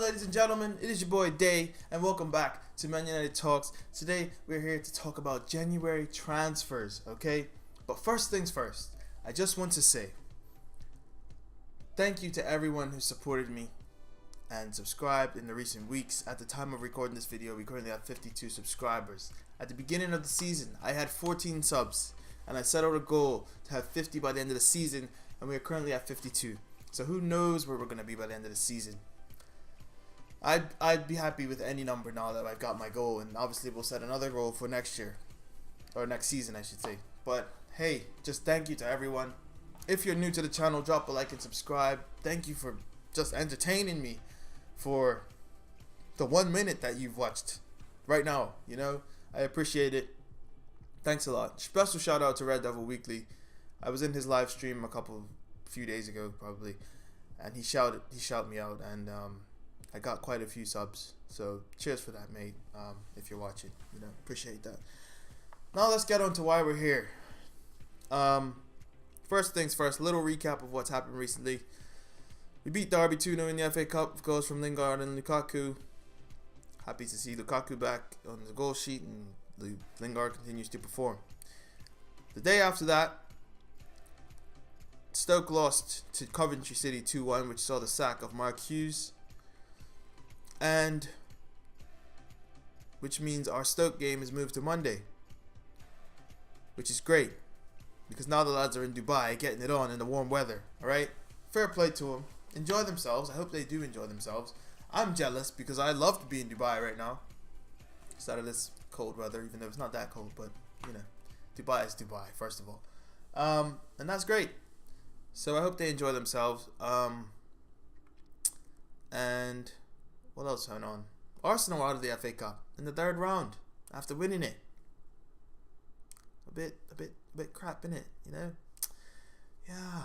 ladies and gentlemen, it is your boy Day, and welcome back to Man United Talks. Today, we're here to talk about January transfers, okay? But first things first, I just want to say thank you to everyone who supported me and subscribed in the recent weeks. At the time of recording this video, we currently have 52 subscribers. At the beginning of the season, I had 14 subs, and I set out a goal to have 50 by the end of the season, and we are currently at 52. So who knows where we're going to be by the end of the season. I'd be happy with any number now that I've got my goal, and obviously we'll set another goal for next year, or next season I should say. But hey, just thank you to everyone. If you're new to the channel, drop a like and subscribe. Thank you for just entertaining me for the 1 minute that you've watched right now, you know. I appreciate it. Thanks a lot. Special shout out to Red Devil Weekly. I was in his live stream few days ago probably, and he shouted me out, and I got quite a few subs, so cheers for that, mate. If you're watching, you know, appreciate that. Now let's get on to why we're here. First things first, little recap of what's happened recently. We beat Derby 2-0 in the FA Cup, goals from Lingard and Lukaku. Happy to see Lukaku back on the goal sheet, and Lingard continues to perform. The day after that, Stoke lost to Coventry City 2-1, which saw the sack of Mark Hughes. And which means our Stoke game is moved to Monday, which is great because now the lads are in Dubai getting it on in the warm weather. Alright, fair play to them. Enjoy themselves. I hope they do enjoy themselves. I'm jealous because I love to be in Dubai right now instead of this cold weather, even though it's not that cold, but you know, Dubai is Dubai first of all, and that's great. So I hope they enjoy themselves. And what else went on? Arsenal out of the FA Cup in the third round after winning it. A bit crap, innit? You know? Yeah.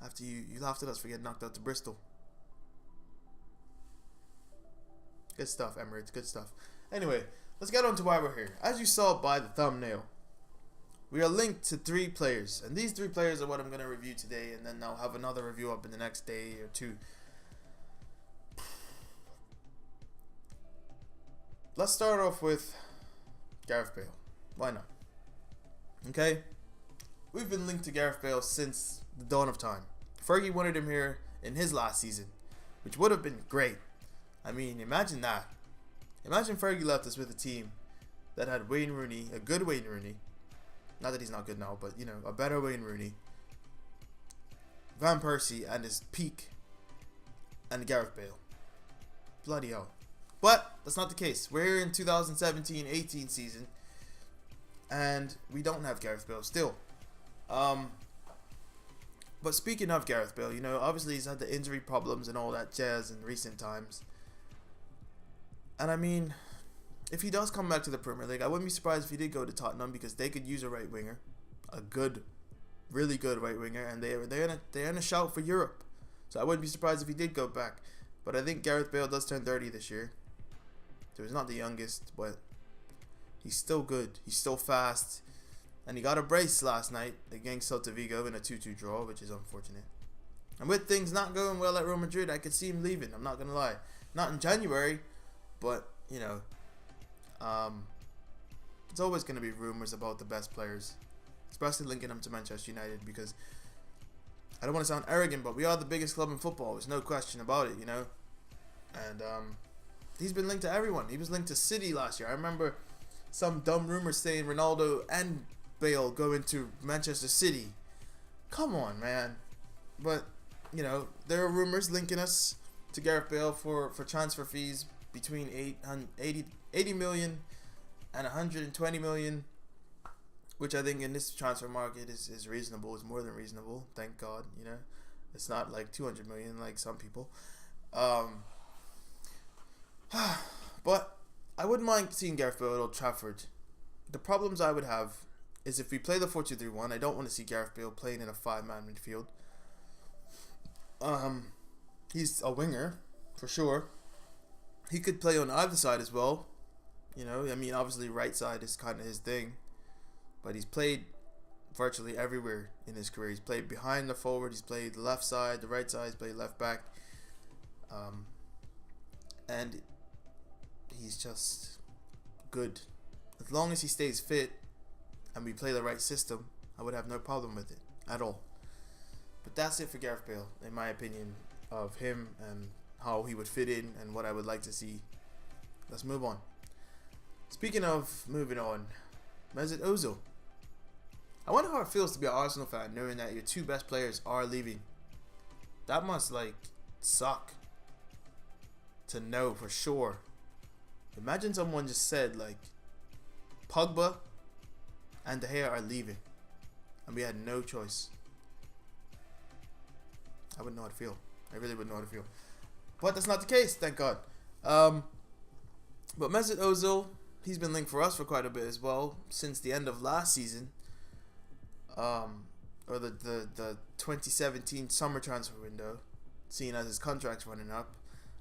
After you laughed at us for getting knocked out to Bristol. Good stuff, Emirates. Good stuff. Anyway, let's get on to why we're here. As you saw by the thumbnail, we are linked to 3 players, and these 3 players are what I'm going to review today, and then I'll have another review up in the next day or two. Let's start off with Gareth Bale. Why not? Okay? We've been linked to Gareth Bale since the dawn of time. Fergie wanted him here in his last season, which would have been great. I mean, imagine that. Imagine Fergie left us with a team that had Wayne Rooney, a good Wayne Rooney. Not that he's not good now, but you know, a better Wayne Rooney, Van Persie and his peak, and Gareth Bale. Bloody hell. But that's not the case. We're in 2017-18 season, and we don't have Gareth Bale still. But speaking of Gareth Bale, you know, obviously he's had the injury problems and all that jazz in recent times. And I mean, if he does come back to the Premier League, I wouldn't be surprised if he did go to Tottenham, because they could use a right winger, a good, really good right winger, and they're in a shout for Europe. So I wouldn't be surprised if he did go back. But I think Gareth Bale does turn 30 this year. So he's not the youngest, but he's still good. He's still fast. And he got a brace last night against Celta Vigo in a 2-2 draw, which is unfortunate. And with things not going well at Real Madrid, I could see him leaving. I'm not going to lie. Not in January, but, you know, it's always going to be rumors about the best players, especially linking them to Manchester United, because I don't want to sound arrogant, but we are the biggest club in football. There's no question about it, you know. And he's been linked to everyone. He was linked to City last year. I remember some dumb rumors saying Ronaldo and Bale going to Manchester City. Come on, man. But, you know, there are rumors linking us to Gareth Bale for transfer fees between 80 million and 120 million, which I think in this transfer market is reasonable. It's more than reasonable, thank God. You know, it's not like 200 million like some people. But I wouldn't mind seeing Gareth Bale at Old Trafford. The problems I would have is if we play the 4-2-3-1, I don't want to see Gareth Bale playing in a 5-man midfield. He's a winger for sure. He could play on either side as well. You know, I mean, obviously right side is kind of his thing, but he's played virtually everywhere in his career. He's played behind the forward, he's played the left side, the right side, he's played left back. And he's just good. As long as he stays fit and we play the right system, I would have no problem with it at all. But that's it for Gareth Bale, in my opinion, of him and how he would fit in and what I would like to see. Let's move on. Speaking of moving on, Mesut Ozil. I wonder how it feels to be an Arsenal fan knowing that your two best players are leaving. That must suck to know for sure. Imagine someone just said Pogba and De Gea are leaving and we had no choice. I wouldn't know how to feel. I really wouldn't know how to feel. But that's not the case, thank God. But Mesut Ozil, he's been linked for us for quite a bit as well since the end of last season. Or the 2017 summer transfer window, seeing as his contract's running up.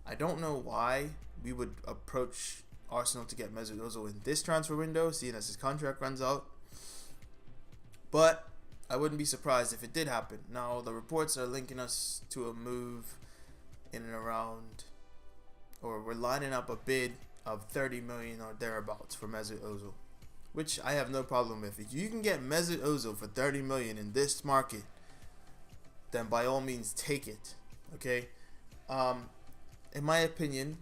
I don't know why we would approach Arsenal to get Mesut Ozil in this transfer window, seeing as his contract runs out. But I wouldn't be surprised if it did happen. Now, the reports are linking us to a move in and around, or we're lining up a bid of 30 million or thereabouts for Mesut Ozil, which I have no problem with. If you can get Mesut Ozil for 30 million in this market, then by all means take it. Okay? In my opinion,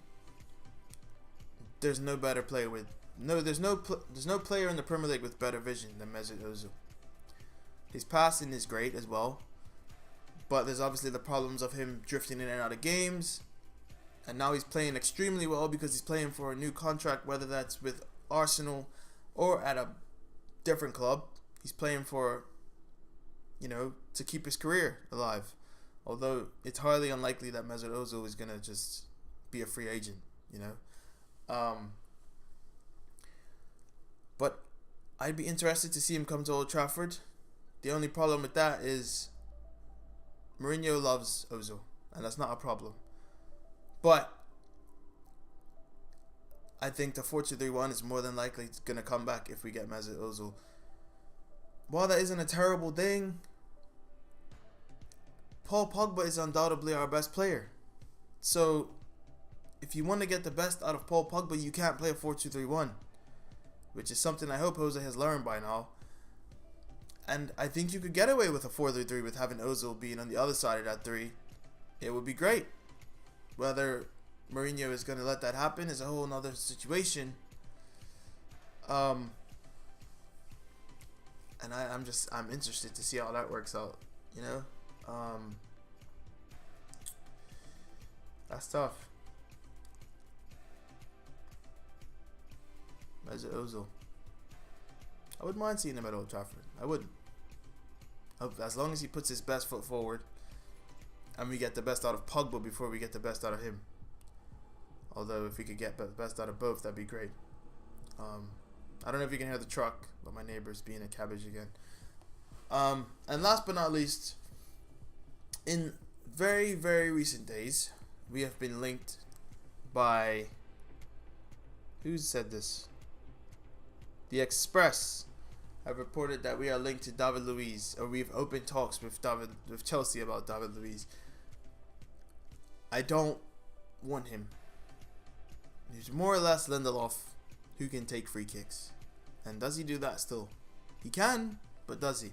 there's no better player there's no player in the Premier League with better vision than Mesut Ozil. His passing is great as well, but there's obviously the problems of him drifting in and out of games, and now he's playing extremely well because he's playing for a new contract, whether that's with Arsenal or at a different club. He's playing for, to keep his career alive. Although it's highly unlikely that Mesut Ozil is going to just be a free agent, But I'd be interested to see him come to Old Trafford. The only problem with that is Mourinho loves Ozil, and that's not a problem. But I think the 4-2-3-1 is more than likely going to come back if we get Mesut Ozil. While that isn't a terrible thing, Paul Pogba is undoubtedly our best player. So, if you want to get the best out of Paul Pogba, you can't play a 4-2-3-1, which is something I hope Jose has learned by now. And I think you could get away with a 4-3-3 with having Ozil being on the other side of that 3. It would be great. Whether Mourinho is going to let that happen is a whole other situation. And I'm interested to see how that works out, That's tough. Mesut Ozil. I wouldn't mind seeing him at Old Trafford. I wouldn't. As long as he puts his best foot forward and we get the best out of Pogba before we get the best out of him. Although if we could get the best out of both, that'd be great. I don't know if you can hear the truck, but my neighbor's being a cabbage again. And last but not least, in very, very recent days, we have been linked by... Who said this? The Express have reported that we are linked to David Luiz, or we've opened talks with Chelsea about David Luiz. I don't want him. He's more or less Lindelof, who can take free kicks. And does he do that still? He can, but does he?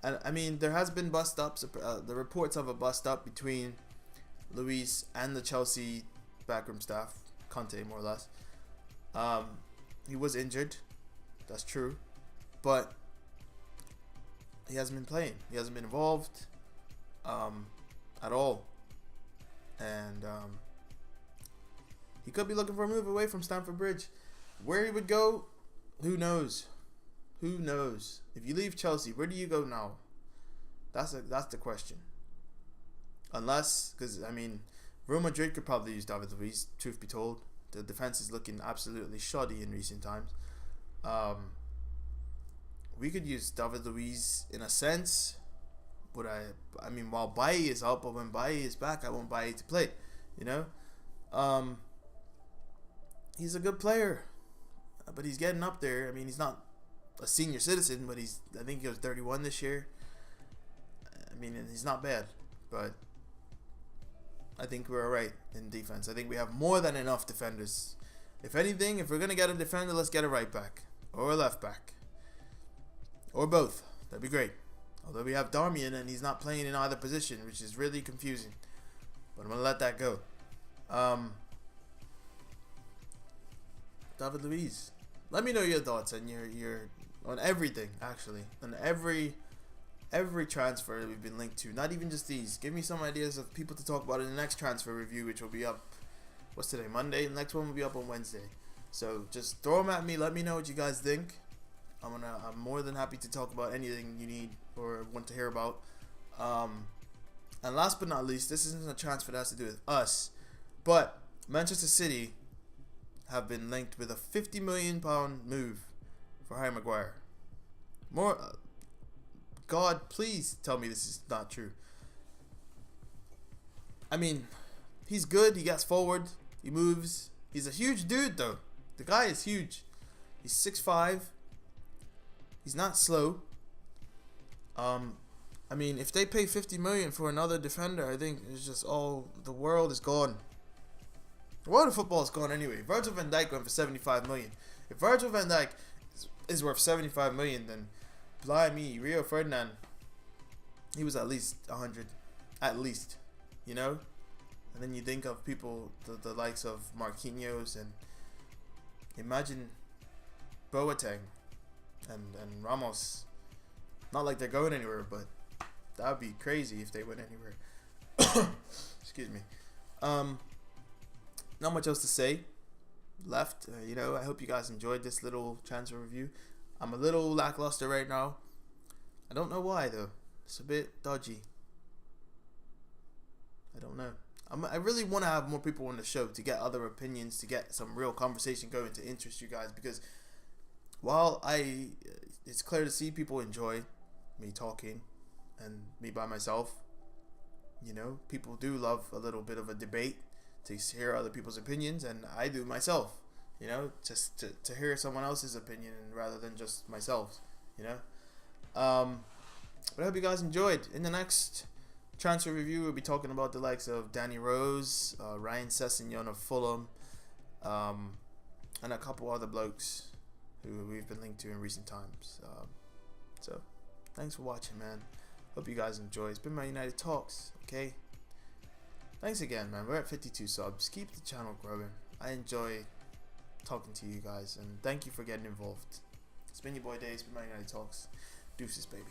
And I mean, there has been bust-ups, the reports of a bust-up between Luiz and the Chelsea backroom staff, Conte more or less. He was injured, that's true, but he hasn't been playing. He hasn't been involved at all. And he could be looking for a move away from Stamford Bridge. Where he would go, who knows? Who knows? If you leave Chelsea, where do you go now? That's the question. Unless, because I mean, Real Madrid could probably use David Luiz. Truth be told, the defense is looking absolutely shoddy in recent times. We could use David Luiz in a sense, but I mean, while Bailly is out, but when Bailly is back, I want Bailly to play. He's a good player, but he's getting up there. I mean, he's not a senior citizen, but I think he was 31 this year. I mean, and he's not bad, but I think we're alright in defense. I think we have more than enough defenders. If anything, if we're going to get a defender, let's get a right back. Or a left back. Or both. That'd be great. Although we have Darmian and he's not playing in either position, which is really confusing. But I'm going to let that go. David Luiz. Let me know your thoughts and your on everything, actually. On every transfer that we've been linked to. Not even just these. Give me some ideas of people to talk about in the next transfer review, which will be up, what's today, Monday? The next one will be up on Wednesday. So just throw them at me. Let me know what you guys think. I'm more than happy to talk about anything you need or want to hear about. And last but not least, this isn't a transfer that has to do with us, but Manchester City have been linked with a £50 million move for Harry Maguire. God, please tell me this is not true. I mean, he's good. He gets forward. He moves. He's a huge dude, though. The guy is huge. He's 6'5". He's not slow. I mean, if they pay $50 million for another defender, I think it's just the world is gone. The world of football is gone anyway. Virgil van Dijk went for $75 million. If Virgil van Dijk is worth $75 million, then blimey, Rio Ferdinand, he was at least 100, at least, you know. And then you think of people, the likes of Marquinhos, and imagine Boateng and Ramos. Not like they're going anywhere, but that would be crazy if they went anywhere. Excuse me. Not much else to say left. I hope you guys enjoyed this little transfer review. I'm a little lackluster right now. I don't know why though. It's a bit dodgy. I don't know. I really want to have more people on the show to get other opinions, to get some real conversation going, to interest you guys, because while it's clear to see people enjoy me talking and me by myself, people do love a little bit of a debate, to hear other people's opinions, and I do myself, just to hear someone else's opinion rather than just myself, but I hope you guys enjoyed. In the next transfer review, we'll be talking about the likes of Danny Rose, Ryan Sessegnon of Fulham, and a couple other blokes who we've been linked to in recent times. So thanks for watching, man. Hope you guys enjoy. It's been my United Talks, okay? Thanks again, man. We're at 52 subs. Keep the channel growing. I enjoy talking to you guys, and thank you for getting involved. It's been your boy Dave. It's been my United Talks. Deuces, baby.